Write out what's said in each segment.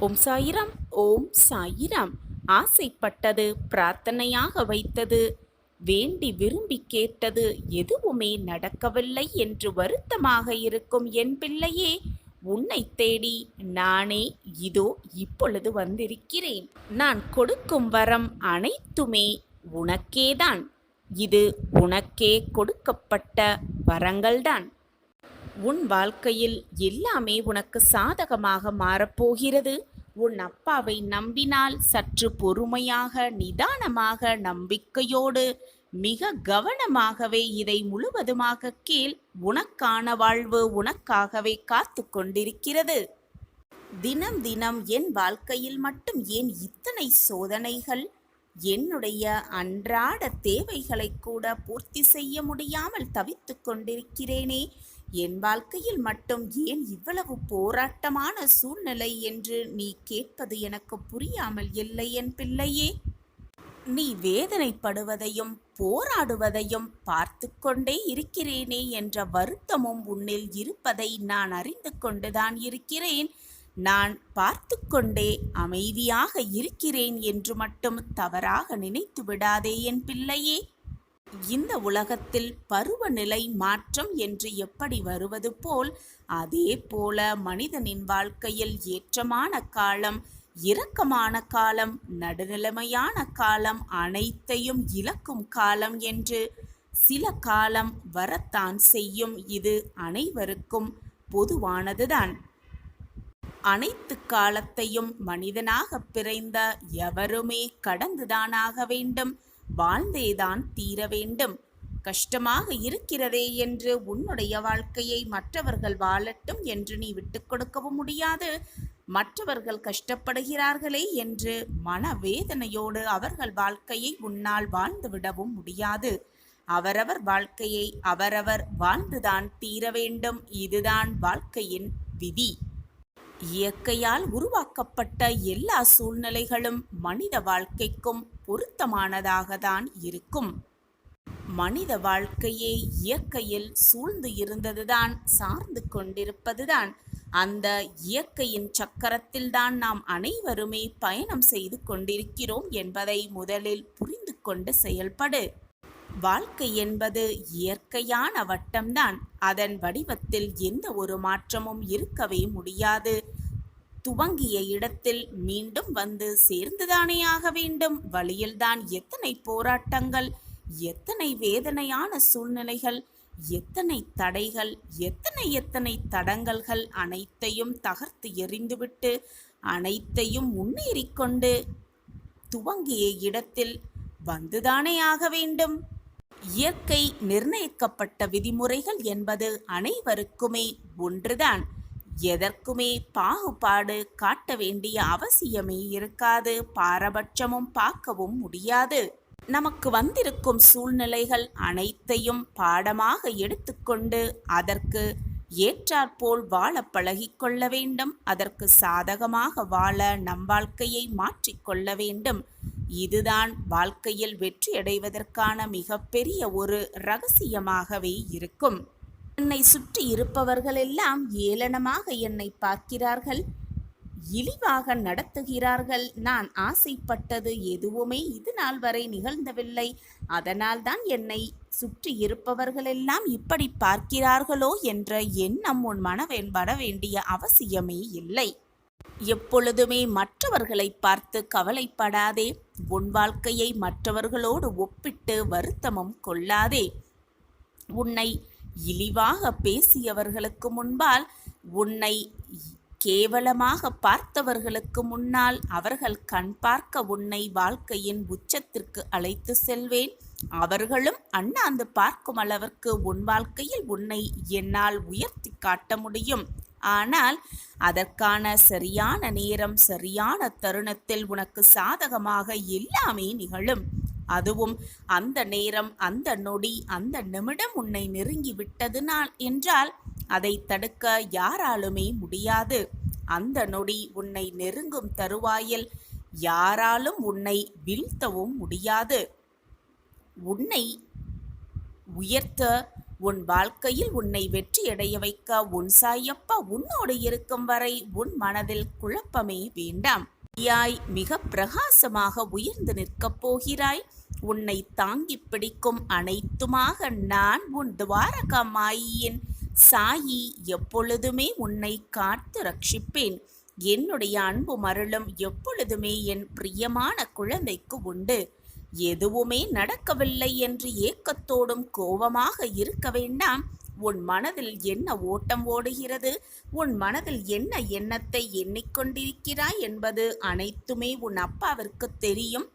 ஓம் சாயிராம். ஓம் சாயிராம். ஆசைப்பட்டது, பிரார்த்தனையாக வைத்தது, வேண்டி விரும்பி கேட்டது எதுவுமே நடக்கவில்லை என்று வருத்தமாக இருக்கும் என் பிள்ளையே, உன்னை தேடி நானே இதோ இப்பொழுது வந்திருக்கிறேன். நான் கொடுக்கும் வரம் அனைத்துமே உனக்கேதான். இது உனக்கே கொடுக்கப்பட்ட வரங்கள்தான். உன் வாழ்க்கையில் எல்லாமே உனக்கு சாதகமாக மாறப்போகிறது. உன் அப்பாவை நம்பினால் சற்று பொறுமையாக, நிதானமாக, நம்பிக்கையோடு, மிக கவனமாகவே இதை முழுவதுமாக கேள். உனக்கான வாழ்வு உனக்காகவே காத்து கொண்டிருக்கிறது. தினம் தினம் என் வாழ்க்கையில் மட்டும் ஏன் இத்தனை சோதனைகள்? என்னுடைய அன்றாட தேவைகளை கூட பூர்த்தி செய்ய முடியாமல் தவித்துக் கொண்டிருக்கிறேனே, என் வாழ்க்கையில் மட்டும் ஏன் இவ்வளவு போராட்டமான சூழ்நிலை என்று நீ கேட்பது எனக்கு புரியாமல் இல்லை என் பிள்ளையே. நீ வேதனைப்படுவதையும் போராடுவதையும் பார்த்து கொண்டே இருக்கிறேனே என்ற வருத்தமும் உன்னில் இருப்பதை நான் அறிந்து கொண்டுதான் இருக்கிறேன். நான் பார்த்து கொண்டே அமைதியாக இருக்கிறேன் என்று மட்டும் தவறாக நினைத்து விடாதே என் பிள்ளையே. இந்த உலகத்தில் பருவநிலை மாற்றம் என்று எப்படி வருவது போல், அதே போல மனிதனின் வாழ்க்கையில் ஏற்றமான காலம், இரக்கமான காலம், நடுநிலைமையான காலம், அனைத்தையும் இழக்கும் காலம் என்று சில காலம் வரத்தான் செய்யும். இது அனைவருக்கும் பொதுவானதுதான். அனைத்து காலத்தையும் மனிதனாக பிறந்த எவருமே கடந்துதானாக வேண்டும், வாழ்ந்தேதான் தீர வேண்டும். கஷ்டமாக இருக்கிறதே என்று உன்னுடைய வாழ்க்கையை மற்றவர்கள் வாழட்டும் என்று நீ விட்டு கொடுக்கவும் முடியாது. மற்றவர்கள் கஷ்டப்படுகிறார்களே என்று மனவேதனையோடு அவர்கள் வாழ்க்கையை உன்னால் வாழ்ந்துவிடவும் முடியாது. அவரவர் வாழ்க்கையை அவரவர் வாழ்ந்துதான் தீர வேண்டும். இதுதான் வாழ்க்கையின் விதி. இயற்கையால் உருவாக்கப்பட்ட எல்லா சூழ்நிலைகளும் மனித வாழ்க்கைக்கும் பொருத்தமானதாக தான் இருக்கும். மனித வாழ்க்கையே இயற்கையில் சூழ்ந்து இருந்ததுதான், சார்ந்து கொண்டிருப்பதுதான். அந்த இயற்கையின் சக்கரத்தில்தான் நாம் அனைவருமே பயணம் செய்து கொண்டிருக்கிறோம் என்பதை முதலில் புரிந்து கொண்டு செயல்படு. வாழ்க்கை என்பது இயற்கையான வட்டம்தான். அதன் வடிவத்தில் எந்த ஒரு மாற்றமும் இருக்கவே முடியாது. துவங்கிய இடத்தில் மீண்டும் வந்து சேர்ந்துதானே ஆக வேண்டும். வழியில்தான் எத்தனை போராட்டங்கள், எத்தனை வேதனையான சூழ்நிலைகள், எத்தனை தடைகள், எத்தனை தடங்கல்கள், அனைத்தையும் தகர்த்து எறிந்துவிட்டு அனைத்தையும் முன்னேறிக்கொண்டு துவங்கிய இடத்தில் வந்துதானே ஆக வேண்டும். இயற்கை நிர்ணயிக்கப்பட்ட விதிமுறைகள் என்பது அனைவருக்குமே ஒன்றுதான். எதற்குமே பாகுபாடு காட்ட வேண்டிய அவசியமே இருக்காது. பாரபட்சமும் பார்க்கவும் முடியாது. நமக்கு வந்திருக்கும் சூழ்நிலைகள் அனைத்தையும் பாடமாக எடுத்துக்கொண்டு அதற்கு ஏற்றாற்போல் வாழ பழகிக்கொள்ள வேண்டும். அதற்கு சாதகமாக வாழ நம் வாழ்க்கையை மாற்றிக்கொள்ள வேண்டும். இதுதான் வாழ்க்கையில் வெற்றியடைவதற்கான மிகப்பெரிய ஒரு இரகசியமாகவே இருக்கும். என்னை சுற்றி இருப்பவர்கள் எல்லாம் ஏளனமாக என்னை பார்க்கிறார்கள், இழிவாக நடத்துகிறார்கள். நான் ஆசைப்பட்டது எதுவுமே இது நாள் வரை நிகழ்ந்தவில்லை. அதனால்தான் என்னை சுற்றி இருப்பவர்களெல்லாம் இப்படி பார்க்கிறார்களோ என்ற எண்ணம் உன் மனதில் வர வேண்டிய அவசியமே இல்லை. எப்பொழுதுமே மற்றவர்களை பார்த்து கவலைப்படாதே. உன் வாழ்க்கையை மற்றவர்களோடு ஒப்பிட்டு வருத்தமும் கொள்ளாதே. உன்னை இழிவாக பேசியவர்களுக்கு முன்பால், உன்னை கேவலமாக பார்த்தவர்களுக்கு முன்னால் அவர்கள் கண் பார்க்க உன்னை வாழ்க்கையின் உச்சத்திற்கு அழைத்து செல்வேன். அவர்களும் அண்ணாந்து பார்க்கும் அளவிற்கு உன் வாழ்க்கையில் உன்னை என்னால் உயர்த்தி காட்ட முடியும். ஆனால் அதற்கான சரியான நேரம், சரியான தருணத்தில் உனக்கு சாதகமாக எல்லாமே நிகழும். அதுவும் அந்த நேரம், அந்த நொடி, அந்த நிமிடம் உன்னை நெருங்கி விட்டதுனால் என்றால் அதை தடுக்க யாராலுமே முடியாது. அந்த நொடி உன்னை நெருங்கும் தருவாயில் யாராலும் உன்னை வீழ்த்தவும் முடியாது. உன்னை உயர்த்த உன் வாழ்க்கையில் உன்னை வெற்றியடைய வைக்க உன் சாயப்பா உன்னோடு இருக்கும் வரை உன் மனதில் குழப்பமே வேண்டாம். மிக பிரகாசமாக உயர்ந்து நிற்கப் போகிறாய். உன்னை தாங்கி பிடிக்கும் அனைத்துமாக நான் உன் துவாரகா மாயின் சாயி எப்பொழுதுமே உன்னை காத்து ரட்சிப்பேன். என்னுடைய அன்பு மருளும் எப்பொழுதுமே என் பிரியமான குழந்தைக்கு உண்டு. எதுவுமே நடக்கவில்லை என்று ஏக்கத்தோடும் கோபமாக இருக்க வேண்டாம். உன் மனதில் என்ன ஓட்டம் ஓடுகிறது, உன் மனதில் என்ன எண்ணத்தை எண்ணிக்கொண்டிருக்கிறாய் என்பது அனைத்துமே உன் அப்பாவிற்கு தெரியும்,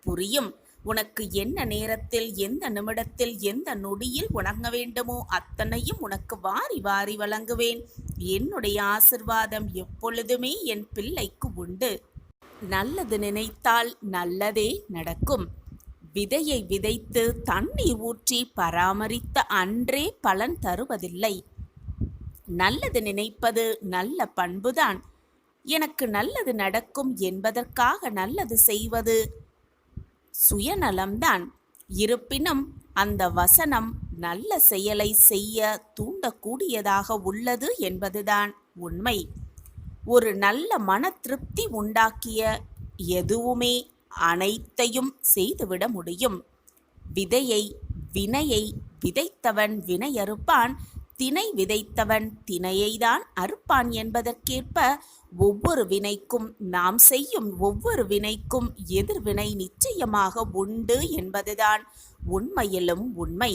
புரியும். உனக்கு என்ன நேரத்தில், எந்த நிமிடத்தில், எந்த நொடியில் உணங்க வேண்டுமோ அத்தனையும் உனக்கு வாரி வாரி வழங்குவேன். என்னுடைய ஆசிர்வாதம் எப்பொழுதுமே என் பிள்ளைக்கு உண்டு. நல்லது நினைத்தால் நல்லதே நடக்கும். விதையை விதைத்து தண்ணீர் ஊற்றி பராமரித்த அன்றே பலன் தருவதில்லை. நல்லது நினைப்பது நல்ல பண்புதான். எனக்கு நல்லது நடக்கும் என்பதற்காக நல்லது செய்வது சுயநலம்தான். இருப்பினும் அந்த வசனம் நல்ல செயலை செய்ய தூண்டக்கூடியதாக உள்ளது என்பதுதான் உண்மை. ஒரு நல்ல மன திருப்தி உண்டாக்கிய எதுவுமே அனைத்தையும் செய்துவிட முடியும். வினையை விதைத்தவன் வினை அறுப்பான், தினை விதைத்தவன் தினையைதான் அறுப்பான் என்பதற்கேற்ப ஒவ்வொரு வினைக்கும், நாம் செய்யும் ஒவ்வொரு வினைக்கும் எதிர்வினை நிச்சயமாக உண்டு என்பதுதான் உண்மையிலும் உண்மை.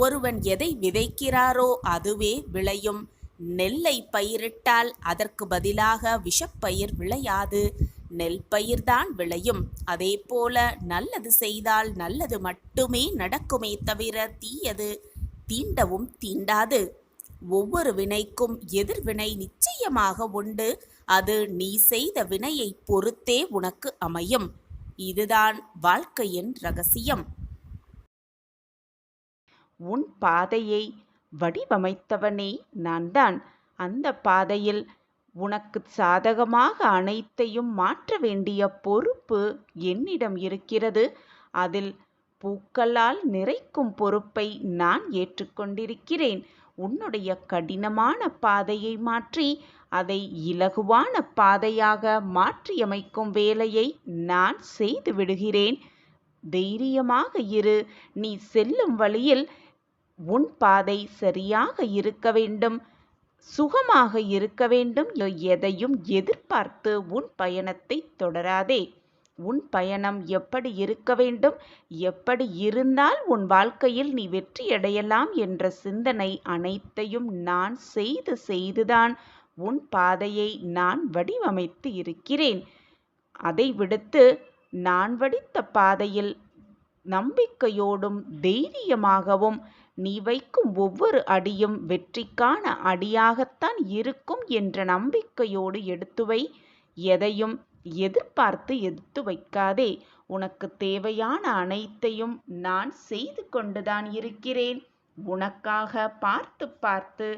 ஒருவன் எதை விதைக்கிறாரோ அதுவே விளையும். நெல்லை பயிரிட்டால் அதற்கு பதிலாக விஷப்பயிர் விளையாது, நெல் பயிர்தான் விளையும். அதே போல நல்லது செய்தால் நல்லது மட்டுமே நடக்குமே தவிர தீயது தீண்டவும் தீண்டாது. ஒவ்வொரு வினைக்கும் எதிர்வினை நிச்சயமாக உண்டு. அது நீ செய்த வினையை பொறுத்தே உனக்கு அமையும். இதுதான் வாழ்க்கையின் ரகசியம். உன் பாதையை வடிவமைத்தவனே நான்தான். அந்த பாதையில் உனக்கு சாதகமாக அனைத்தையும் மாற்ற வேண்டிய பொறுப்பு என்னிடம் இருக்கிறது. அதில் பூக்களால் நிறைக்கும் பொறுப்பை நான் ஏற்றுக்கொண்டிருக்கிறேன். உன்னுடைய கடினமான பாதையை மாற்றி அதை இலகுவான பாதையாக மாற்றியமைக்கும் வேலையை நான் செய்து விடுகிறேன். தைரியமாக இரு. நீ செல்லும் வழியில் உன் பாதை சரியாக இருக்க வேண்டும், சுகமாக இருக்க வேண்டும். எதையும் எதிர்பார்த்து உன் பயணத்தை தொடராதே. உன் பயணம் எப்படி இருக்க வேண்டும், எப்படி இருந்தால் உன் வாழ்க்கையில் நீ வெற்றியடையலாம் என்ற சிந்தனை அனைத்தையும் நான் செய்துதான் உன் பாதையை நான் வடிவமைத்து இருக்கிறேன். அதை விடுத்து நான் வடித்த பாதையில் நம்பிக்கையோடும் தைரியமாகவும் நீ வைக்கும் ஒவ்வொரு அடியும் வெற்றிக்கான அடியாகத்தான் இருக்கும் என்ற நம்பிக்கையோடு எடுத்து வை. எதையும் எதிர்பார்த்து எடுத்து வைக்காதே. உனக்கு தேவையான அனைத்தையும் நான் செய்து கொண்டுதான் இருக்கிறேன். உனக்காக பார்த்து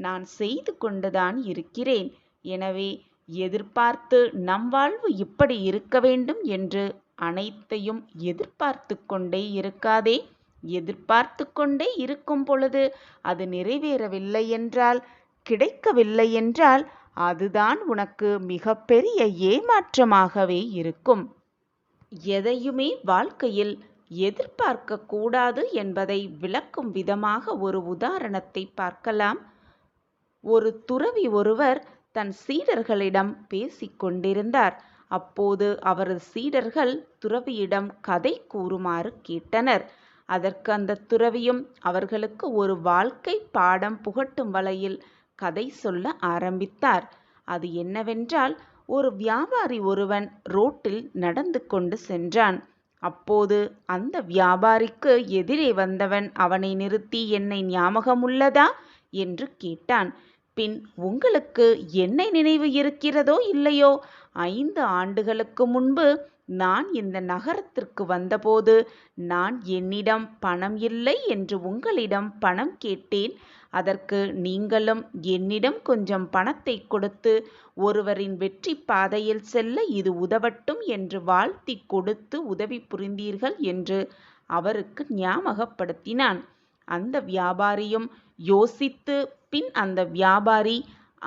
நான் செய்து கொண்டுதான் இருக்கிறேன். எனவே எதிர்பார்த்து நம் வாழ்வு இப்படி இருக்க வேண்டும் என்று அனைத்தையும் எதிர்பார்த்து கொண்டே இருக்காதே. எதிர்பார்த்து கொண்டே இருக்கும் பொழுது அது நிறைவேறவில்லை என்றால், கிடைக்கவில்லை என்றால், அதுதான் உனக்கு மிகப்பெரிய ஏமாற்றமாகவே இருக்கும். எதையுமே வாழ்க்கையில் எதிர்பார்க்க கூடாது என்பதை விளக்கும் விதமாக ஒரு உதாரணத்தை பார்க்கலாம். ஒரு துறவி ஒருவர் தன் சீடர்களிடம் பேசிக் கொண்டிருந்தார். அப்போது அவரது சீடர்கள் துறவியிடம் கதை கூறுமாறு கேட்டனர். அதற்கு அந்த துறவியும் அவர்களுக்கு ஒரு வாழ்க்கை பாடம் புகட்டும் வகையில் கதை சொல்ல ஆரம்பித்தார். அது என்னவென்றால், ஒரு வியாபாரி ஒருவன் ரோட்டில் நடந்து கொண்டு சென்றான். அப்போது அந்த வியாபாரிக்கு எதிரே வந்தவன் அவனை நிறுத்தி, என்னை ஞாபகமுள்ளதா என்று கேட்டான். பின், உங்களுக்கு என்னை நினைவு இருக்கிறதோ இல்லையோ, 5 ஆண்டுகளுக்கு முன்பு நான் இந்த நகரத்திற்கு வந்தபோது நான் என்னிடம் பணம் இல்லை என்று உங்களிடம் பணம் கேட்டேன். அதற்கு நீங்களும் என்னிடம் கொஞ்சம் பணத்தை கொடுத்து ஒருவரின் வெற்றி பாதையில் செல்ல இது உதவட்டும் என்று வாழ்த்தி கொடுத்து உதவி புரிந்தீர்கள் என்று அவருக்கு ஞாபகப்படுத்தினான். அந்த வியாபாரியும் யோசித்து பின் அந்த வியாபாரி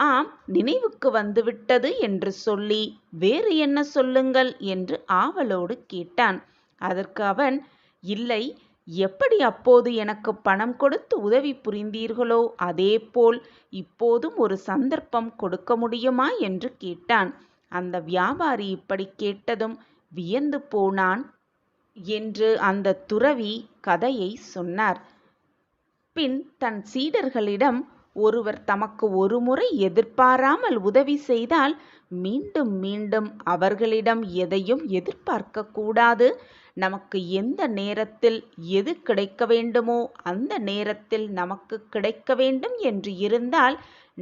ஆம், நினைவுக்கு வந்துவிட்டது என்று சொல்லி வேறு என்ன சொல்லுங்கள் என்று ஆவலோடு கேட்டான். அதற்கு அவன், இல்லை, எப்படி அப்போது எனக்கு பணம் கொடுத்து உதவி புரிந்தீர்களோ அதேபோல் இப்போதும் ஒரு சந்தர்ப்பம் கொடுக்க முடியுமா என்று கேட்டான். அந்த வியாபாரி இப்படி கேட்டதும் வியந்து போனான் என்று அந்த துறவி கதையை சொன்னார். பின் தன் சீடர்களிடம், ஒருவர் தமக்கு ஒருமுறை எதிர்பாராமல் உதவி செய்தால் மீண்டும் மீண்டும் அவர்களிடம் எதையும் எதிர்பார்க்க கூடாது. நமக்கு எந்த நேரத்தில் எது கிடைக்க வேண்டுமோ அந்த நேரத்தில் நமக்கு கிடைக்க வேண்டும் என்று இருந்தால்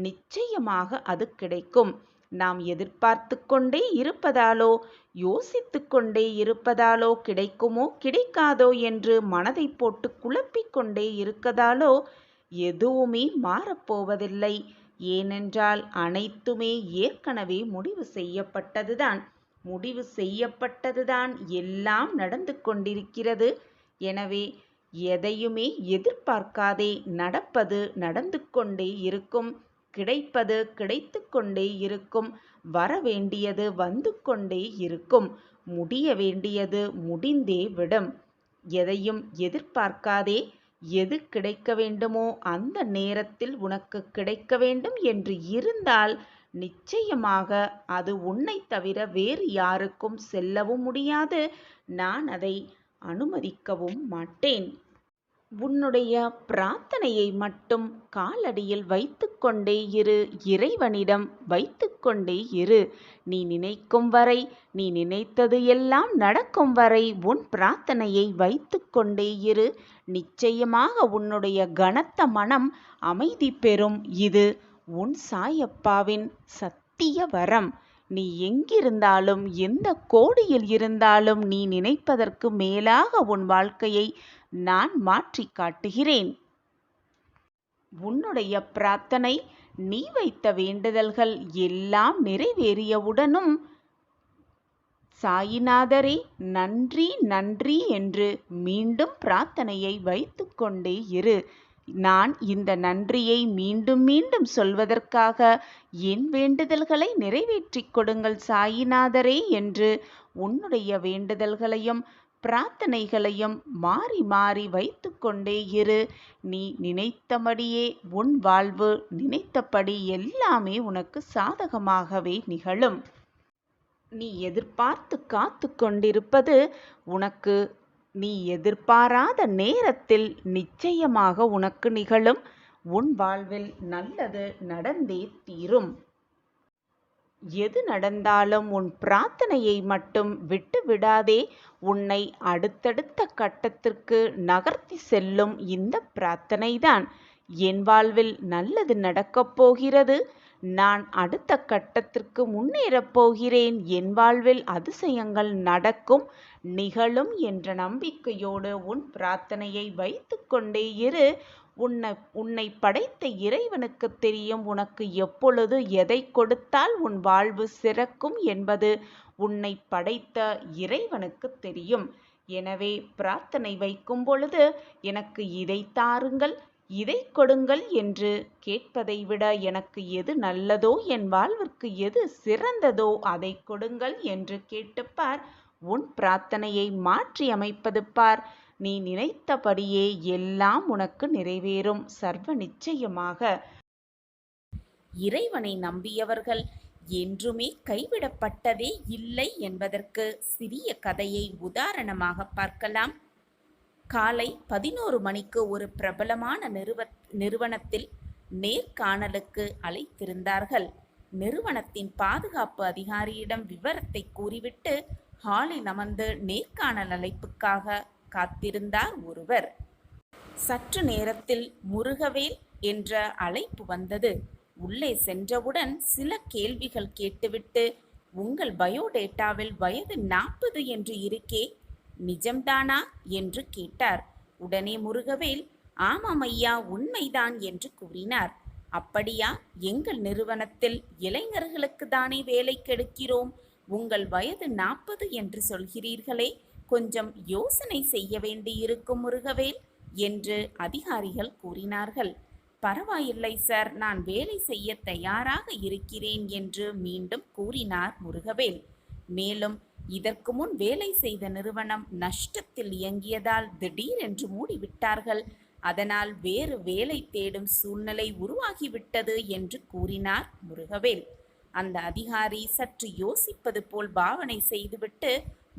நிச்சயமாக அது கிடைக்கும். நாம் எதிர்பார்த்து கொண்டே இருப்பதாலோ யோசித்து கொண்டே இருப்பதாலோ கிடைக்குமோ கிடைக்காதோ என்று மனதை போட்டு குழப்பிக் கொண்டே இருக்கதாலோ எதுவுமே மாறப்போவதில்லை. ஏனென்றால் அனைத்துமே ஏற்கனவே முடிவு செய்யப்பட்டதுதான் எல்லாம் நடந்து கொண்டிருக்கிறது. எனவே எதையுமே எதிர்பார்க்காதே. நடப்பது நடந்து கொண்டே இருக்கும், கிடைப்பது கிடைத்து கொண்டே இருக்கும், வர வேண்டியது வந்து கொண்டே இருக்கும், முடிய வேண்டியது முடிந்தே விடும். எதையும் எதிர்பார்க்காதே. எது கிடைக்க வேண்டுமோ அந்த நேரத்தில் உனக்கு கிடைக்க வேண்டும் என்று இருந்தால் நிச்சயமாக அது உன்னை தவிர வேறு யாருக்கும் செல்லவும் முடியாது. நான் அதை அனுமதிக்கவும் மாட்டேன். உன்னுடைய பிரார்த்தனையை மட்டும் காலடியில் வைத்துக்கொண்டே இரு, இறைவனிடம் வைத்துக்கொண்டே இரு. நீ நினைக்கும் வரை, நீ நினைத்தது எல்லாம் நடக்கும் வரை உன் பிரார்த்தனையை வைத்துக்கொண்டே இரு. நிச்சயமாக உன்னுடைய கனத்த மனம் அமைதி பெறும். இது உன் சாயப்பாவின் சத்திய வரம். நீ எங்கிருந்தாலும் எந்த கோடியில் இருந்தாலும் நீ நினைப்பதற்கு மேலாக உன் வாழ்க்கையை நான் மாற்றி காட்டுகிறேன். உன்னுடைய பிரார்த்தனை, நீ வைத்த வேண்டுதல்கள் எல்லாம் நிறைவேறியவுடனும் சாயிநாதரே நன்றி நன்றி என்று மீண்டும் பிரார்த்தனையை வைத்து கொண்டே இரு. நான் இந்த நன்றியை மீண்டும் மீண்டும் சொல்வதற்காக என் வேண்டுதல்களை நிறைவேற்றிக் கொடுங்கள் சாயிநாதரே என்று உன்னுடைய வேண்டுதல்களையும் பிரார்த்தனைகளையும் மாறி மாறி வைத்து கொண்டே இரு. நீ நினைத்தபடியே உன் வாழ்வு, நினைத்தபடி எல்லாமே உனக்கு சாதகமாகவே நிகழும். நீ எதிர்பார்த்து காத்து கொண்டிருப்பது உனக்கு நீ எதிர்பாராத நேரத்தில் நிச்சயமாக உனக்கு நிகழும். உன் வாழ்வில் நல்லது நடந்தே தீரும். எது நடந்தாலும் உன் பிரார்த்தனையை மட்டும் விட்டு விடாதே. உன்னை அடுத்தடுத்த கட்டத்திற்கு நகர்த்தி செல்லும் இந்த பிரார்த்தனைதான். என் வாழ்வில் நல்லது நடக்கப் போகிறது, நான் அடுத்த கட்டத்திற்கு முன்னேறப் போகிறேன், என் வாழ்வில் அதிசயங்கள் நடக்கும், நிகழும் என்ற நம்பிக்கையோடு உன் பிரார்த்தனையை வைத்து கொண்டே இரு. உன்னை படைத்த இறைவனுக்கு தெரியும் உனக்கு எப்பொழுது எதை கொடுத்தால் உன் வாழ்வு சிறக்கும் என்பது உன்னை படைத்த இறைவனுக்கு தெரியும். எனவே பிரார்த்தனை வைக்கும் பொழுது எனக்கு இதை தாருங்கள், இதை கொடுங்கள் என்று கேட்பதை விட எனக்கு எது நல்லதோ, என் வாழ்விற்கு எது சிறந்ததோ அதை கொடுங்கள் என்று கேட்டுப்பார். உன் பிரார்த்தனையை மாற்றி அமைப்பது பார். நீ நினைத்தபடியே எல்லாம் உனக்கு நிறைவேறும் சர்வ நிச்சயமாக. இறைவனை நம்பியவர்கள் என்றுமே கைவிடப்பட்டதே இல்லை என்பதற்கு சிறிய கதையை உதாரணமாக பார்க்கலாம். காலை 11 மணிக்கு ஒரு பிரபலமான நிறுவனத்தில் நேர்காணலுக்கு அழைத்திருந்தார்கள். நிறுவனத்தின் பாதுகாப்பு அதிகாரியிடம் விவரத்தை கூறிவிட்டு ஹாலில் அமர்ந்து நேர்காணல் அழைப்புக்காக காத்திருந்தார் ஒருவர். சற்று நேரத்தில் முருகவேல் என்ற அழைப்பு வந்தது. உள்ளே சென்றவுடன் சில கேள்விகள் கேட்டுவிட்டு, உங்கள் பயோடேட்டாவில் வயது 40 என்று இருக்கே, நிஜம்தானா என்று கேட்டார். உடனே முருகவேல், ஆமாம் ஐயா, உண்மைதான் என்று கூறினார். அப்படியா? எங்கள் நிறுவனத்தில் இளைஞர்களுக்கு தானே வேலை கெடுக்கிறோம். உங்கள் வயது 40 என்று சொல்கிறீர்களே, கொஞ்சம் யோசனை செய்ய வேண்டியிருக்கும் முருகவேல் என்று அதிகாரிகள் கூறினார்கள். பரவாயில்லை சார், நான் வேலை செய்ய தயாராக இருக்கிறேன் என்று மீண்டும் கூறினார் முருகவேல். மேலும் இதற்கு முன் வேலை செய்த நிறுவனம் நஷ்டத்தில் இயங்கியதால் திடீரென்று மூடிவிட்டார்கள். அதனால் வேறு வேலை தேடும் சூழ்நிலை உருவாகிவிட்டது என்று கூறினார் முருகவேல். அந்த அதிகாரி சற்று யோசிப்பது போல் பாவனை செய்துவிட்டு,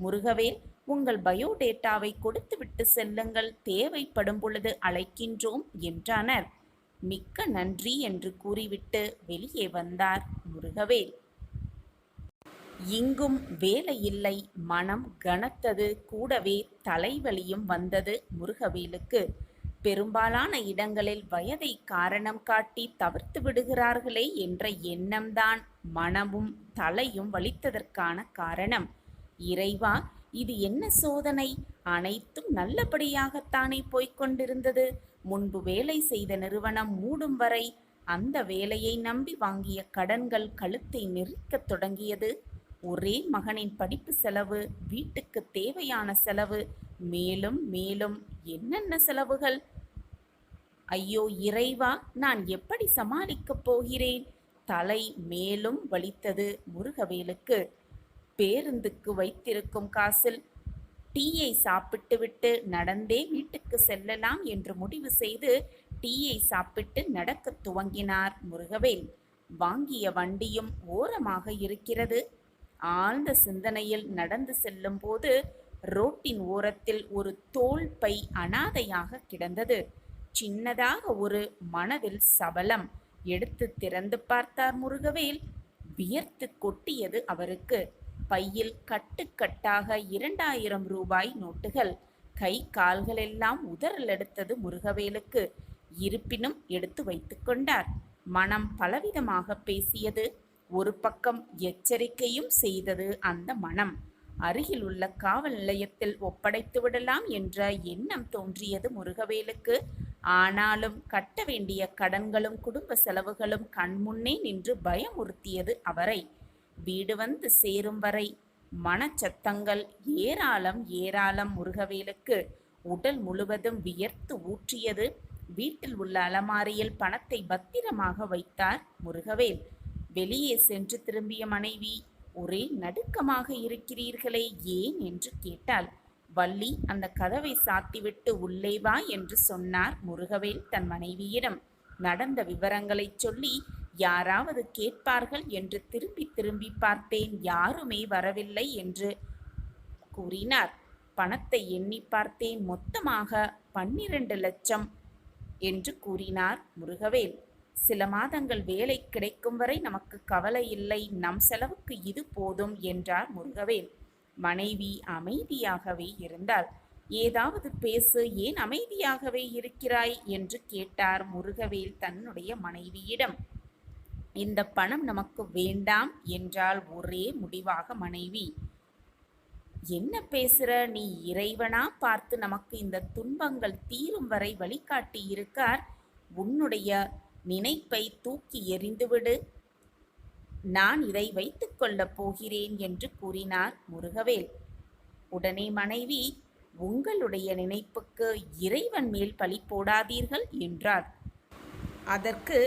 முருகவேல், உங்கள் பயோடேட்டாவை கொடுத்துவிட்டு செல்லுங்கள், தேவைப்படும் பொழுது அழைக்கின்றோம் என்றானர். மிக்க நன்றி என்று கூறிவிட்டு வெளியே வந்தார் முருகவேல். இங்கும் வேலையில்லை, மனம் கனத்தது, கூடவே தலைவலியும் வந்தது முருகவேலுக்கு. பெரும்பாலான இடங்களில் வயதை காரணம் காட்டி தவிர்த்து விடுகிறார்களே என்ற எண்ணம்தான் மனமும் தலையும் வலித்ததற்கான காரணம். இறைவா, இது என்ன சோதனை? அனைத்தும் நல்லபடியாகத்தானே போய்கொண்டிருந்தது. முன்பு வேலை செய்த நிறுவனம் மூடும் வரை அந்த வேலையை நம்பி வாங்கிய கடன்கள் கழுத்தை நெரிக்கத் தொடங்கியது. ஒரே மகனின் படிப்பு செலவு, வீட்டுக்கு தேவையான செலவு, மேலும் மேலும் என்னென்ன செலவுகள்! ஐயோ இறைவா, நான் எப்படி சமாளிக்கப் போகிறேன்? தலை மேலும் வலித்தது முருகவேலுக்கு. பேருந்துக்கு வைத்திருக்கும் காசில் டீயை சாப்பிட்டுவிட்டு நடந்தே வீட்டுக்கு செல்லலாம் என்று முடிவு செய்து டீயை சாப்பிட்டு நடக்கத் துவங்கினார் முருகவேல். வாங்கிய வண்டியும் ஓரமாக இருக்கிறது. ஆழ்ந்த சிந்தனையில் நடந்து செல்லும் போது ரோட்டின் ஓரத்தில் ஒரு தோல் பை அனாதையாக கிடந்தது. சின்னதாக ஒரு மனதில் சபலம். எடுத்து திறந்து பார்த்தார் முருகவேல். வியர்த்து கொட்டியது அவருக்கு. பையில் கட்டுக்கட்டாக 2000 ரூபாய் நோட்டுகள். கை கால்களெல்லாம் உதறல் எடுத்தது முருகவேலுக்கு. இருப்பினும் எடுத்து வைத்து கொண்டார். மனம் பலவிதமாக பேசியது. ஒரு பக்கம் எச்சரிக்கையும் செய்தது அந்த மனம். அருகில் உள்ள காவல் நிலையத்தில் ஒப்படைத்து விடலாம் என்ற எண்ணம் தோன்றியது முருகவேலுக்கு. ஆனாலும் கட்ட வேண்டிய கடன்களும் குடும்ப செலவுகளும் கண்முன்னே நின்று பயமுறுத்தியது அவரை. வீடு வந்து சேரும் வரை மனச்சத்தங்கள் ஏராளம் ஏராளம் முருகவேலுக்கு. உடல் முழுவதும் வியர்த்து ஊற்றியது. வீட்டில் உள்ள அலமாரியில் பணத்தை பத்திரமாக வைத்தார் முருகவேல். வெளியே சென்று திரும்பிய மனைவி, ஒரே நடுக்கமாக இருக்கிறீர்களே, ஏன் என்று கேட்டாள். வள்ளி அந்த கதவை சாத்திவிட்டு உள்ளே வா என்று சொன்னார் முருகவேல் தன் மனைவியிடம். நடந்த விவரங்களை சொல்லி யாராவது கேட்பார்கள் என்று திரும்பி திரும்பி பார்த்தேன், யாருமே வரவில்லை என்று கூறினார். பணத்தை எண்ணி பார்த்தேன், மொத்தமாக 12 லட்சம் என்று கூறினார் முருகவேல். சில மாதங்கள் வேலை கிடைக்கும் வரை நமக்கு கவலை இல்லை, நம் செலவுக்கு இது போதும் என்றார் முருகவேல். மனைவி அமைதியாகவே இருந்தாள். ஏதாவது பேசு, ஏன் அமைதியாகவே இருக்கிறாய் என்று கேட்டார் முருகவேல் தன்னுடைய மனைவியிடம். இந்த பணம் நமக்கு வேண்டாம் என்றால் ஒரே முடிவாக மனைவி. என்ன பேசுற நீ? இறைவனா பார்த்து நமக்கு இந்த துன்பங்கள் தீரும் வரை வழிகாட்டி இருக்கார். உன்னுடைய நினைப்பை தூக்கி எறிந்துவிடு, நான் இதை வைத்துக் கொள்ளப் போகிறேன் என்று கூறினார் முருகவேல். உடனே மனைவி, உங்களுடைய நினைப்புக்கு இறைவன் மேல் பழி போடாதீர்கள் என்றார். அதற்கு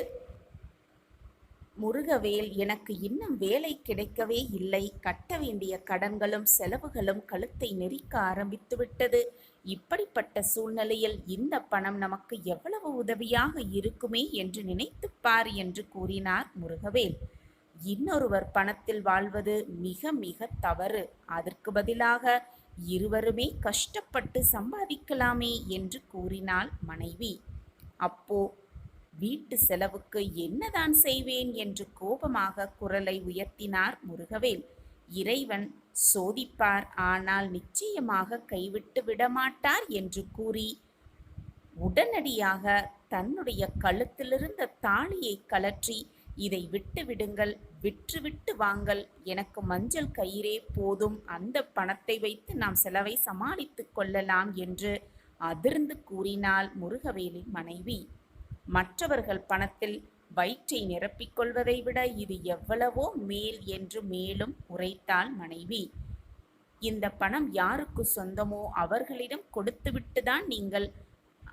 முருகவேல், எனக்கு இன்னும் வேலை கிடைக்கவே இல்லை, கட்ட வேண்டிய கடன்களும் செலவுகளும் கழுத்தை நெரிக்க ஆரம்பித்துவிட்டது. இப்படிப்பட்ட சூழ்நிலையில் இந்த பணம் நமக்கு எவ்வளவு உதவியாக இருக்குமே என்று நினைத்துப்பார் என்று கூறினார் முருகவேல். இன்னொருவர் பணத்தில் வாழ்வது மிக மிக தவறு. அதற்கு பதிலாக இருவருமே கஷ்டப்பட்டு சம்பாதிக்கலாமே என்று கூறினாள் மனைவி. அப்போ வீட்டு செலவுக்கு என்னதான் செய்வேன் என்று கோபமாக குரலை உயர்த்தினார் முருகவேல். இறைவன் சோதிப்பார், ஆனால் நிச்சயமாக கைவிட்டு விடமாட்டார் என்று கூறி உடனடியாக தன்னுடைய கழுத்திலிருந்த தாலியை கழற்றி, இதை விட்டு விடுங்கள், விற்றுவிட்டு வாங்கள், எனக்கு மஞ்சள் கயிறே போதும், அந்த பணத்தை வைத்து நாம் செலவை சமாளித்து கொள்ளலாம் என்று அதிர்ந்து கூறினாள் முருகவேலின் மனைவி. மற்றவர்கள் பணத்தில் வயிற்றை நிரப்பிக்கொள்வதை விட இது எவ்வளவோ மேல் என்று மேலும் உரைத்தாள் மனைவி. இந்த பணம் யாருக்கு சொந்தமோ அவர்களிடம் கொடுத்துவிட்டுதான் நீங்கள்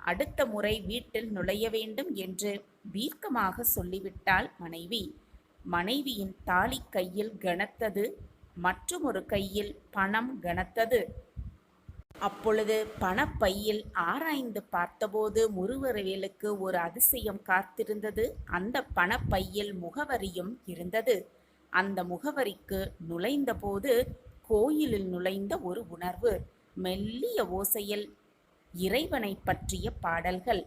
அடுத்த முறை வீட்டில் நுழைய வேண்டும் என்று தீர்க்கமாக சொல்லிவிட்டாள் மனைவி. மனைவியின் தாலி கையில் கனத்தது, மற்றுமொரு கையில் பணம் கனத்தது. அப்பொழுது பணப்பையில் ஆராய்ந்து பார்த்தபோது முருகவேலுக்கு ஒரு அதிசயம் காத்திருந்தது. அந்த பணப்பையில் முகவரியும் இருந்தது. அந்த முகவரிக்கு நுழைந்தபோது கோயிலில் நுழைந்த ஒரு உணர்வு. மெல்லிய ஓசையில் இறைவனை பற்றிய பாடல்கள்.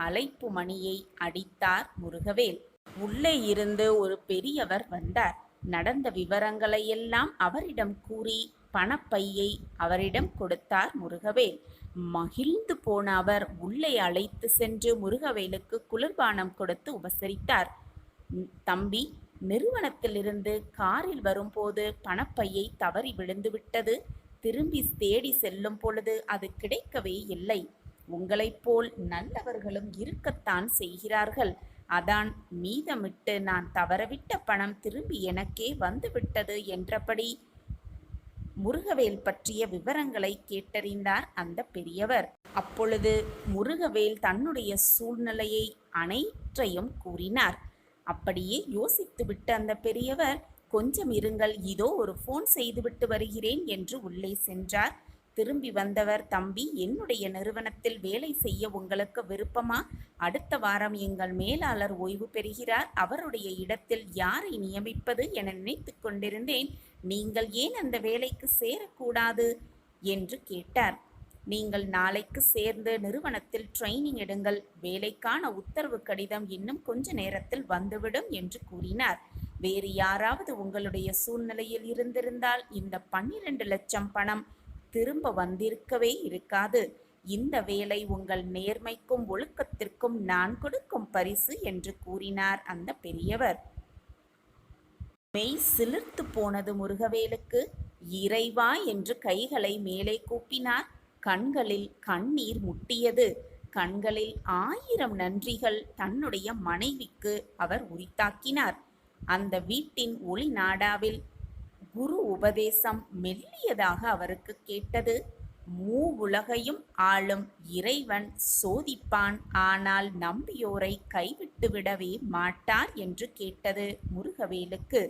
அழைப்பு மணியை அடித்தார் முருகவேல். உள்ளே இருந்து ஒரு பெரியவர் வந்தார். நடந்த விவரங்களையெல்லாம் அவரிடம் கூறி பணப்பையை அவரிடம் கொடுத்தார் முருகவேல். மகிழ்ந்து போன அவர் உள்ளே அழைத்து சென்று முருகவேலுக்கு குளிர்பானம் கொடுத்து உபசரித்தார். தம்பி, நிறுவனத்திலிருந்து காரில் வரும்போது பணப்பையை தவறி விழுந்துவிட்டது. திரும்பி தேடி செல்லும் பொழுது அது கிடைக்கவே இல்லை. உங்களைப் போல் நல்லவர்களும் இருக்கத்தான் செய்கிறார்கள். அதான் மீதமிட்டு நான் தவறவிட்ட பணம் திரும்பி எனக்கே வந்துவிட்டது என்றபடி முருகவேல் பற்றிய விவரங்களை கேட்டறிந்தார் அந்த பெரியவர். அப்பொழுது முருகவேல் தன்னுடைய சூழ்நிலையை அனைத்தையும் கூறினார். அப்படியே யோசித்துவிட்ட அந்த பெரியவர், கொஞ்சம் இருங்கள், இதோ ஒரு ஃபோன் செய்துவிட்டு வருகிறேன் என்று உள்ளே சென்றார். திரும்பி வந்தவர், தம்பி, என்னுடைய நிறுவனத்தில் வேலை செய்ய உங்களுக்கு விருப்பமா? அடுத்த வாரம் எங்கள் மேலாளர் ஓய்வு பெறுகிறார். அவருடைய இடத்தில் யாரை நியமிப்பது என நினைத்து கொண்டிருந்தேன். நீங்கள் ஏன் அந்த வேலைக்கு சேரக்கூடாது என்று கேட்டார். நீங்கள் நாளைக்கு சேர்ந்து நிறுவனத்தில் ட்ரைனிங் எடுங்கள். வேலைக்கான உத்தரவு கடிதம் இன்னும் கொஞ்ச நேரத்தில் வந்துவிடும் என்று கூறினார். வேறு யாராவது உங்களுடைய சூழ்நிலையில் இருந்திருந்தால் இந்த 12 லட்சம் பணம் திரும்ப வந்திருக்கவே இருக்காது. இந்த வேலை உங்கள் நேர்மைக்கும் ஒழுக்கத்திற்கும் நான் கொடுக்கும் பரிசு என்று கூறினார் அந்த பெரியவர். மெய் சிலிர்த்து போனது முருகவேலுக்கு. இறைவா என்று கைகளை மேலே கூப்பினார். கண்களில் கண்ணீர் முட்டியது. கண்களில் 1000 நன்றிகள் தன்னுடைய மனைவிக்கு அவர் உரித்தாக்கினார். அந்த வீட்டின் ஒளி நாடாவில் குரு உபதேசம் மெல்லியதாக அவருக்கு கேட்டது. மூவுலகையும் ஆளும் இறைவன் சோதிப்பான், ஆனால் நம்பியோரை கைவிட்டு விடவே மாட்டார் என்று கேட்டது முருகவேலுக்கு.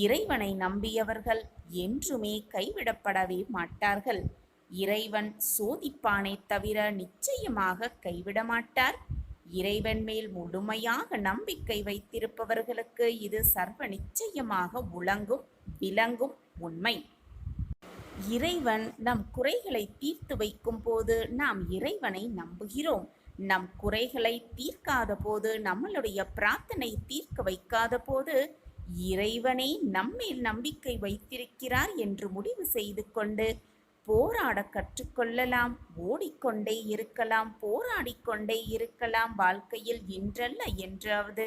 இறைவனை நம்பியவர்கள் என்றுமே கைவிடப்படவே மாட்டார்கள். இறைவன் சோதிப்பானே தவிர நிச்சயமாக கைவிட மாட்டார். இறைவன் மேல் முழுமையாக நம்பிக்கை வைத்திருப்பவர்களுக்கு இது சர்வ நிச்சயமாக விளங்கும் உண்மை. இறைவன் நம் குறைகளை தீர்த்து வைக்கும் போது நாம் இறைவனை நம்புகிறோம். நம் குறைகளை தீர்க்காத போது, நம்மளுடைய பிரார்த்தனை தீர்க்க வைக்காத போது, இறைவனே நம்மேல் நம்பிக்கை வைத்திருக்கிறார் என்று முடிவு செய்து கொண்டு போராட கற்றுக்கொள்ளலாம். ஓடிக்கொண்டே இருக்கலாம், போராடிக்கொண்டே இருக்கலாம். வாழ்க்கையில் இன்றல்ல என்றாவது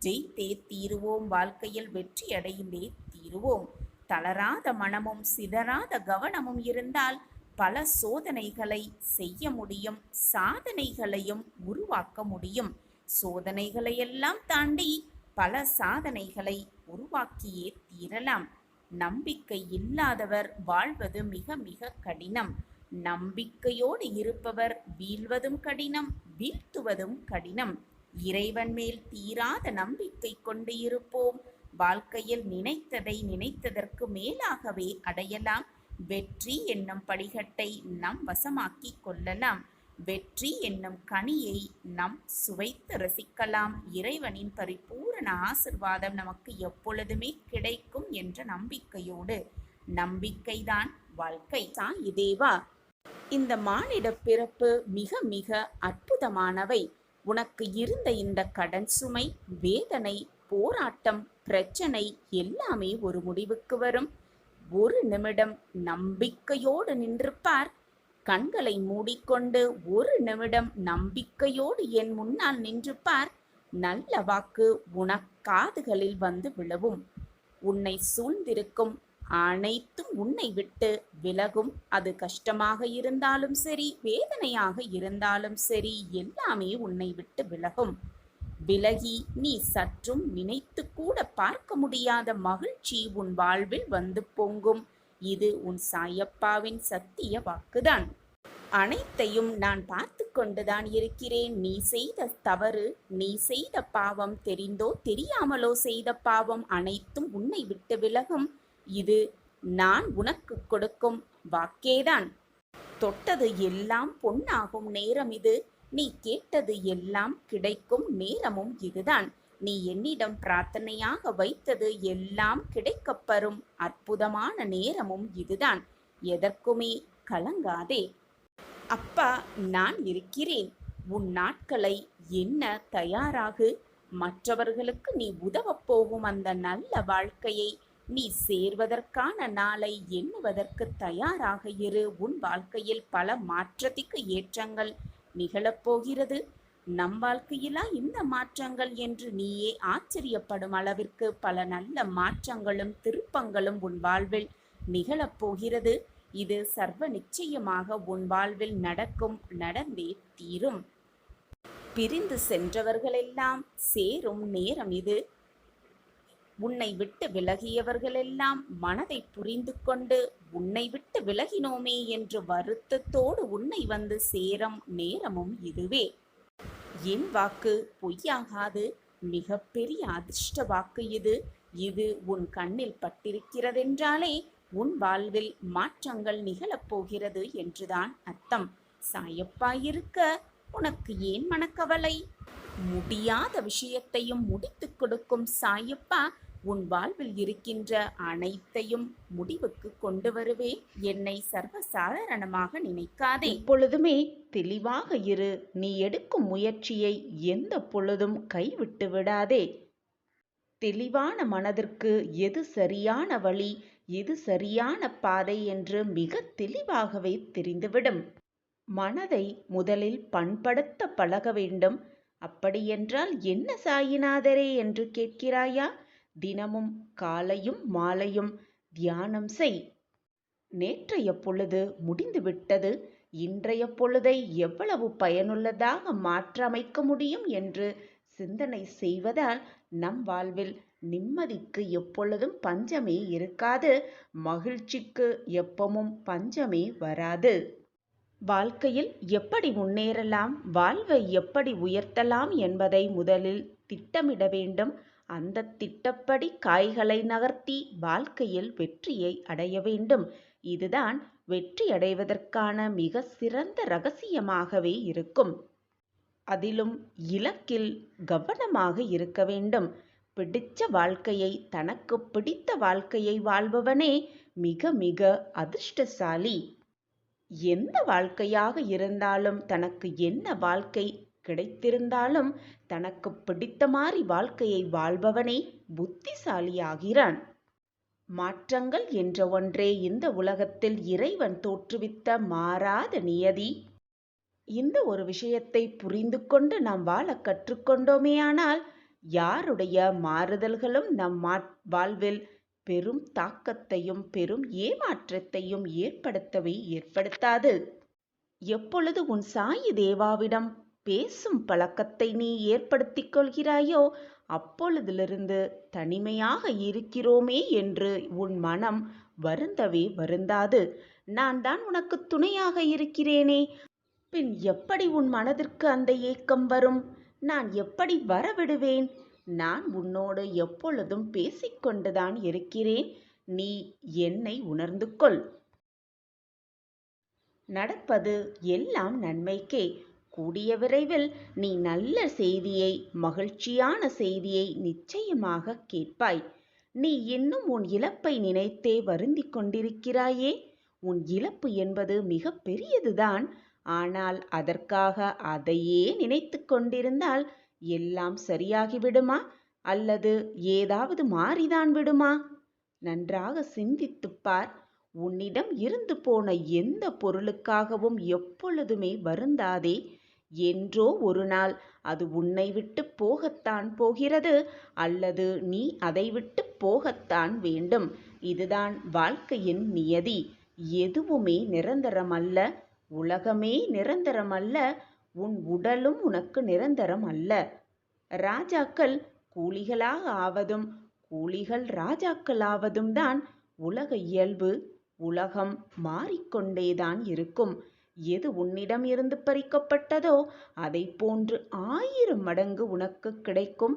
ஜெயித்தே தீருவோம். வாழ்க்கையில் வெற்றி அடைந்தே தீருவோம். தளராத மனமும் சிதறாத கவனமும் இருந்தால் பல சோதனைகளை செய்ய முடியும், சாதனைகளையும் உருவாக்க முடியும். சோதனைகளையெல்லாம் தாண்டி பல சாதனைகளை உருவாக்கியே தீரலாம். நம்பிக்கை இல்லாதவர் வாழ்வது மிக மிக கடினம். நம்பிக்கையோடு இருப்பவர் வீழ்வதும் கடினம், வீழ்த்துவதும் கடினம். இறைவன் மேல் தீராத நம்பிக்கை கொண்டு இருப்போம். வாழ்க்கையில் நினைத்ததை நினைத்ததற்கு மேலாகவே அடையலாம். வெற்றி என்னும் படிக்கட்டை நம் வசமாக்கி கொள்ளலாம். வெற்றி என்னும் கனியை நம் சுவைத்து ரசிக்கலாம். இறைவனின் பரிபூரண ஆசிர்வாதம் நமக்கு எப்பொழுதுமே கிடைக்கும் என்ற நம்பிக்கையோடு, நம்பிக்கைதான் வாழ்க்கை. சாயி தேவா, இந்த மானிட பிறப்பு மிக மிக அற்புதமானவை. உனக்கு இருந்த இந்த கடன் சுமை, வேதனை, போராட்டம், பிரச்சனை எல்லாமே ஒரு முடிவுக்கு வரும். ஒரு நிமிடம் நம்பிக்கையோடு நின்றிருப்பார். கண்களை மூடிக்கொண்டு ஒரு நிமிடம் நம்பிக்கையோடு என் முன்னால் நின்றுப்பார். நல்ல வாக்கு உனக்காதுகளில் வந்து விழவும். உன்னை சூழ்ந்திருக்கும் அனைத்தும் உன்னை விட்டு விலகும். அது கஷ்டமாக இருந்தாலும் சரி, வேதனையாக இருந்தாலும் சரி, எல்லாமே உன்னை விட்டு விலகும். விலகி நீ சற்றும் நினைத்து கூட பார்க்க முடியாத மகிழ்ச்சி உன் வாழ்வில் வந்து பொங்கும். இது உன் சாயப்பாவின் சத்திய வாக்குதான். அனைத்தையும் நான் பார்த்து கொண்டுதான் இருக்கிறேன். நீ செய்த தவறு, நீ செய்த பாவம், தெரிந்தோ தெரியாமலோ செய்த பாவம் அனைத்தும் உன்னை விட்டு விலகும். இது நான் உனக்கு கொடுக்கும் வாக்கேதான். தொட்டது எல்லாம் பொன்னாகும் நேரம் இது. நீ கேட்டது எல்லாம் கிடைக்கும் நேரமும் இதுதான். நீ என்னிடம் பிரார்த்தனையாக வைத்தது எல்லாம் கிடைக்கப்பெறும் அற்புதமான நேரமும் இதுதான். எதற்குமே கலங்காதே. அப்பா, நான் இருக்கிறேன். உன் நாட்களை எண்ண தயாராகு. மற்றவர்களுக்கு நீ உதவப் போகும் அந்த நல்ல வாழ்க்கையை நீ சேர்வதற்கான நாளை எண்ணுவதற்கு தயாராக இரு. உன் வாழ்க்கையில் பல மாற்றத்திற்கு ஏற்றங்கள் நிகழப்போகிறது. நம் வாழ்க்கையிலா இந்த மாற்றங்கள் என்று நீயே ஆச்சரியப்படும் அளவிற்கு பல நல்ல மாற்றங்களும் திருப்பங்களும் உன் வாழ்வில் நிகழப்போகிறது. இது சர்வ நிச்சயமாக உன் வாழ்வில் நடக்கும், நடந்தே தீரும். பிரிந்து சென்றவர்களெல்லாம் சேரும் நேரம் இது. உன்னை விட்டு விலகியவர்களெல்லாம் மனதை புரிந்து கொண்டு உன்னை விட்டு விலகினோமே என்று வருத்தத்தோடு உன்னை வந்து சேரும் நேரமும் இதுவே. என் வாக்கு பொய்யாகாது. மிகப்பெரிய அதிர்ஷ்ட வாக்கு இது. இது உன் கண்ணில் பட்டிருக்கிறதென்றாலே உன் வாழ்வில் மாற்றங்கள் நிகழப்போகிறது என்றுதான் அர்த்தம். சாயப்பா இருக்க உனக்கு ஏன் மனக்கவலை? முடியாத விஷயத்தையும் முடித்து கொடுக்கும் சாயப்பா உன் வாழ்வில் இருக்கின்ற அனைத்தையும் முடிவுக்கு கொண்டு வருவே. என்னை சர்வசாதாரணமாக நினைக்காதே. எப்பொழுதுமே தெளிவாக இரு. நீ எடுக்கும் முயற்சியை எந்த பொழுதும் கைவிட்டு விடாதே. தெளிவான மனதிற்கு எது சரியான வழி, எது சரியான பாதை என்று மிக தெளிவாகவே தெரிந்துவிடும். மனதை முதலில் பண்படுத்த பழக வேண்டும். அப்படியென்றால் என்ன சாயிநாதரே என்று கேட்கிறாயா? தினமும் காலையும் மாலையும் தியானம் செய். நேற்றைய பொழுது முடிந்துவிட்டது. இன்றைய பொழுதை எவ்வளவு பயனுள்ளதாக மாற்றமைக்க முடியும் என்று சிந்தனை செய்வதால் நம் வாழ்வில் நிம்மதிக்கு எப்பொழுதும் பஞ்சமே இருக்காது. மகிழ்ச்சிக்கு எப்பவும் பஞ்சமே வராது. வாழ்க்கையில் எப்படி முன்னேறலாம், வாழ்வை எப்படி உயர்த்தலாம் என்பதை முதலில் திட்டமிட வேண்டும். அந்த திட்டப்படி காய்களை நகர்த்தி வாழ்க்கையில் வெற்றியை அடைய வேண்டும். இதுதான் வெற்றி அடைவதற்கான மிக சிறந்த இரகசியமாகவே இருக்கும். அதிலும் இலக்கில் கவனமாக இருக்க வேண்டும். பிடித்த வாழ்க்கையை, தனக்கு பிடித்த வாழ்க்கையை வாழ்பவனே மிக மிக அதிர்ஷ்டசாலி. எந்த வாழ்க்கையாக இருந்தாலும், தனக்கு என்ன வாழ்க்கை கிடைத்திருந்தாலும் தனக்கு பிடித்த மாதிரி வாழ்க்கையை வாழ்பவனே புத்திசாலியாகிறான். மாற்றங்கள் என்ற ஒன்றே இந்த உலகத்தில் இறைவன் தோற்றுவித்த மாறாத நியதி. இந்த ஒரு விஷயத்தை புரிந்து கொண்டு நாம் வாழ கற்றுக்கொண்டோமேயானால் யாருடைய மாறுதல்களும் நம் வாழ்வில் பெரும் தாக்கத்தையும் பெரும் ஏமாற்றத்தையும் ஏற்படுத்தவே ஏற்படுத்தாது. எப்பொழுது உன் சாயி தேவாவிடம் பேசும் பழக்கத்தை நீ ஏற்படுத்திக் கொள்கிறாயோ அப்பொழுதிலிருந்து தனிமையாக இருக்கிறோமே என்று உன் மனம் வருந்தவே வருந்தாது. நான் தான் உனக்கு துணையாக இருக்கிறேனே, பின் எப்படி உன் மனதிற்கு அந்த ஏக்கம் வரும்? நான் எப்படி வரவிடுவேன்? நான் உன்னோடு எப்பொழுதும் பேசிக்கொண்டுதான் இருக்கிறேன். நீ என்னை உணர்ந்து கொள். நடப்பது எல்லாம் நன்மைக்கே. கூடிய விரைவில் நீ நல்ல செய்தியை, மகிழ்ச்சியான செய்தியை நிச்சயமாக கேட்பாய். நீ இன்னும் உன் இழப்பை நினைத்தே வருந்திக் கொண்டிருக்கிறாயே. உன் இழப்பு என்பது மிக பெரியதுதான். ஆனால் அதற்காக அதையே நினைத்து கொண்டிருந்தால் எல்லாம் சரியாகிவிடுமா? அல்லது ஏதாவது மாறிதான் விடுமா? நன்றாக சிந்தித்துப் பார். உன்னிடம் இருந்து போன எந்த பொருளுக்காகவும் எப்பொழுதுமே வருந்தாதே. என்றோ ஒரு நாள் அது உன்னை விட்டு போகத்தான் போகிறது, அல்லது நீ அதை விட்டு போகத்தான் வேண்டும். இதுதான் வாழ்க்கையின் நியதி. எதுவுமே நிரந்தரமல்ல. உலகமே நிரந்தரமல்ல. உன் உடலும் உனக்கு நிரந்தரம் அல்ல. ராஜாக்கள் கூலிகளாக ஆவதும் கூலிகள் ராஜாக்கள் ஆவதும் தான் உலக இயல்பு. உலகம் மாறிக்கொண்டேதான் இருக்கும். எது உன்னிடம் இருந்து பறிக்கப்பட்டதோ அதை போன்று 1000 மடங்கு உனக்கு கிடைக்கும்.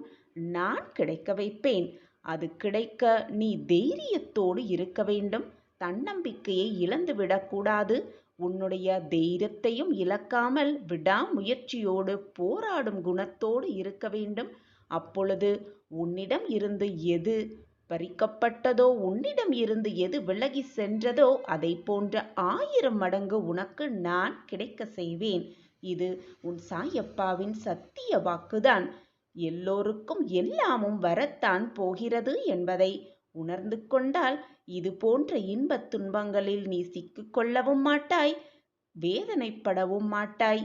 நான் கிடைக்க வைப்பேன். அது கிடைக்க நீ தைரியத்தோடு இருக்க வேண்டும். தன்னம்பிக்கையை இழந்து விடக்கூடாது. உன்னுடைய தைரியத்தையும் இழக்காமல் விடாமுயற்சியோடு போராடும் குணத்தோடு இருக்க வேண்டும். அப்பொழுது உன்னிடம் இருந்து எது பறிக்கப்பட்டதோ, உன்னிடம் இருந்து எது விலகி சென்றதோ அதை போன்ற 1000 மடங்கு உனக்கு நான் கிடைக்க செய்வேன். இது உன் சாயப்பாவின் சத்திய வாக்குதான். எல்லோருக்கும் எல்லாமும் வரத்தான் போகிறது என்பதை உணர்ந்து கொண்டால் இது போன்ற இன்பத் துன்பங்களில் நீ சிக்கிக்கொள்ளவும் மாட்டாய், வேதனைப்படவும் மாட்டாய்.